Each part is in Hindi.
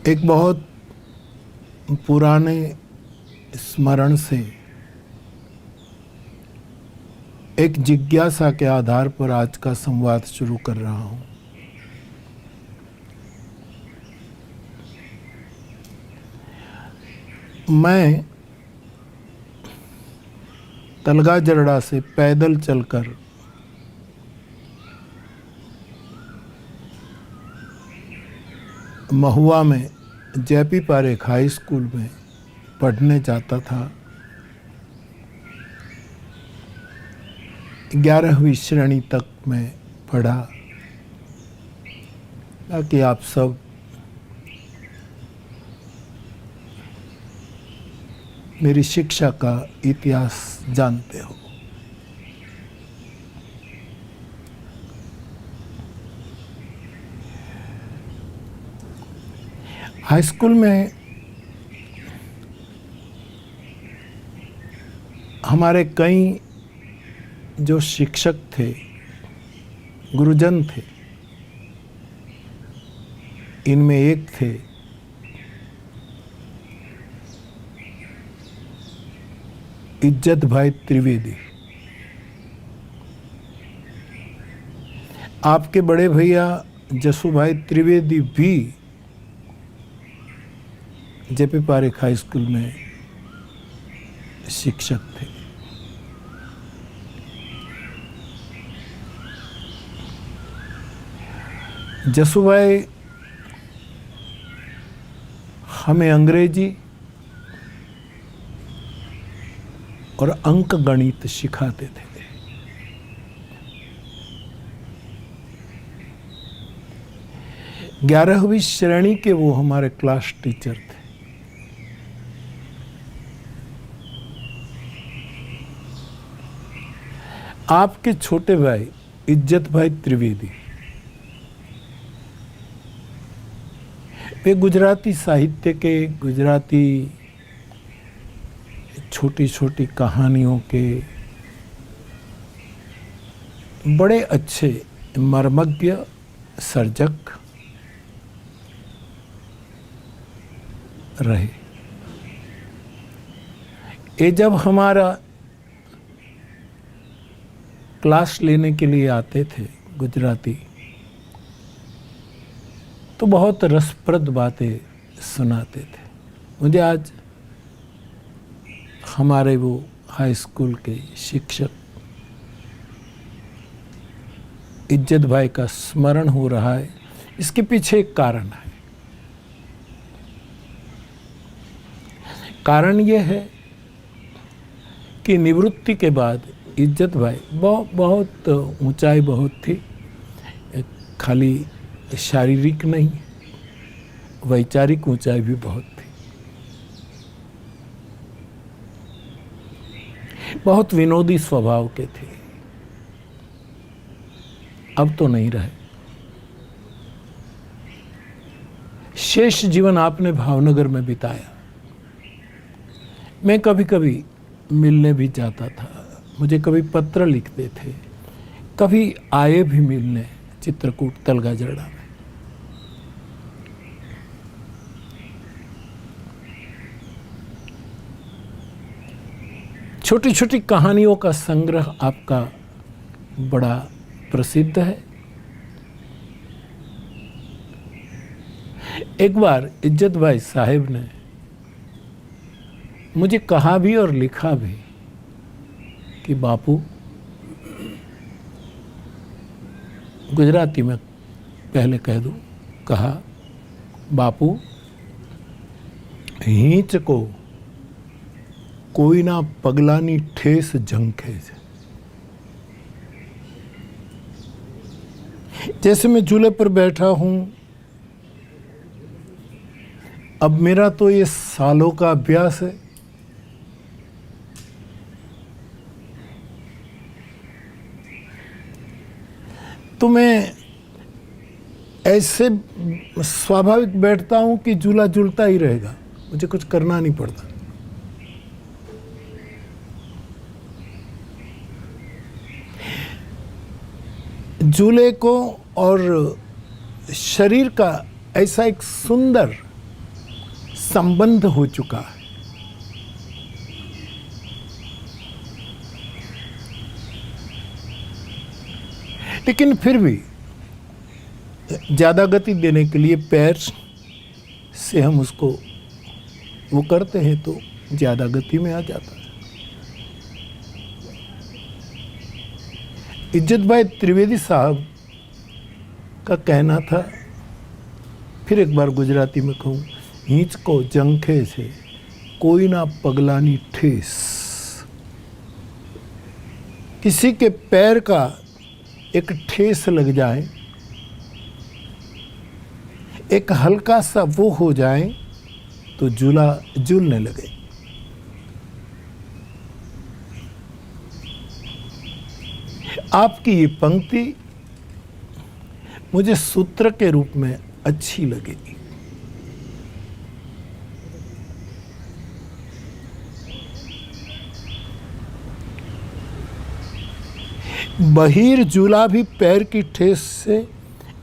एक बहुत पुराने स्मरण से एक जिज्ञासा के आधार पर आज का संवाद शुरू कर रहा हूं। मैं तलगा जरड़ा से पैदल चलकर महुआ में जेपी पारेख हाई स्कूल में पढ़ने जाता था। 11वीं श्रेणी तक मैं पढ़ा ताकि आप सब मेरी शिक्षा का इतिहास जानते हो। हाई स्कूल में हमारे कई जो शिक्षक थे, गुरुजन थे, इनमें एक थे इज्जत भाई त्रिवेदी। आपके बड़े भैया जसू भाई त्रिवेदी भी जेपी पारेख हाई स्कूल में शिक्षक थे। जसू भाई हमें अंग्रेजी और अंक गणित सिखाते थे। 11वीं श्रेणी के वो हमारे क्लास टीचर थे। आपके छोटे भाई इज्जत भाई त्रिवेदी वे गुजराती साहित्य के, गुजराती छोटी छोटी कहानियों के बड़े अच्छे मर्मज्ञ सर्जक रहे। ये जब हमारा क्लास लेने के लिए आते थे गुजराती, तो बहुत रसप्रद बातें सुनाते थे। मुझे आज हमारे वो हाई स्कूल के शिक्षक इज्जत भाई का स्मरण हो रहा है। इसके पीछे एक कारण है। कारण यह है कि निवृत्ति के बाद इज्जत भाई बहुत ऊंचाई बहुत थी, खाली शारीरिक नहीं, वैचारिक ऊंचाई भी बहुत थी। बहुत विनोदी स्वभाव के थे। अब तो नहीं रहे। शेष जीवन आपने भावनगर में बिताया। मैं कभी कभी मिलने भी जाता था, मुझे कभी पत्र लिखते थे, कभी आए भी मिलने चित्रकूट तलगा जरड़ा में। छोटी छोटी कहानियों का संग्रह आपका बड़ा प्रसिद्ध है। एक बार इज्जत भाई साहब ने मुझे कहा भी और लिखा भी कि बापू, गुजराती में पहले कह दूं, कहा बापू हींच को कोई ना पगलानी ठेस झंखे। जैसे मैं झूले पर बैठा हूं, अब मेरा तो ये सालों का अभ्यास है। तो मैं ऐसे स्वाभाविक बैठता हूं कि झूला झूलता ही रहेगा, मुझे कुछ करना नहीं पड़ता। झूले को और शरीर का ऐसा एक सुंदर संबंध हो चुका है। लेकिन फिर भी ज़्यादा गति देने के लिए पैर से हम उसको वो करते हैं तो ज़्यादा गति में आ जाता है। इज्जत भाई त्रिवेदी साहब का कहना था, फिर एक बार गुजराती में कहूँ, हींच को जंखे से कोई ना पगलानी ठेस। किसी के पैर का एक ठेस लग जाए, एक हल्का सा वो हो जाए तो झूलने लगे। आपकी ये पंक्ति मुझे सूत्र के रूप में अच्छी लगेगी। बहिर झूला भी पैर की ठेस से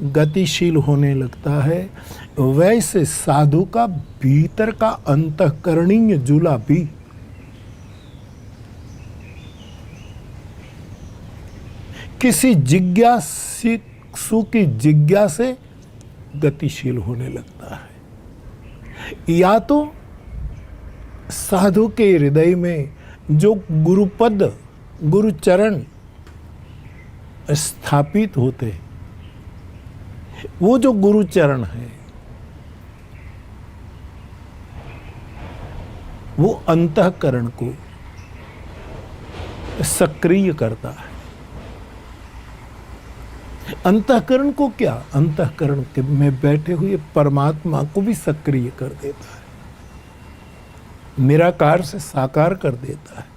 गतिशील होने लगता है, वैसे साधु का भीतर का अंतःकरणीय झूला भी किसी जिज्ञासु की जिज्ञा से गतिशील होने लगता है। या तो साधु के हृदय में जो गुरुपद गुरुचरण स्थापित होते हैं, वो जो गुरुचरण है वो अंतःकरण को सक्रिय करता है। अंतःकरण को क्या, अंतःकरण के में बैठे हुए परमात्मा को भी सक्रिय कर देता है, निराकार से साकार कर देता है।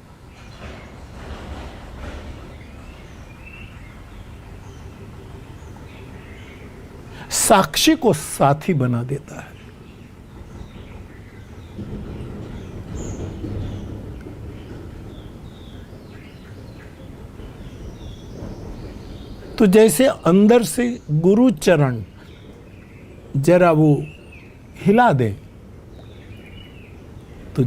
साक्षी को साथी बना देता है। तो जैसे अंदर से गुरु चरण जरा वो हिला दे तो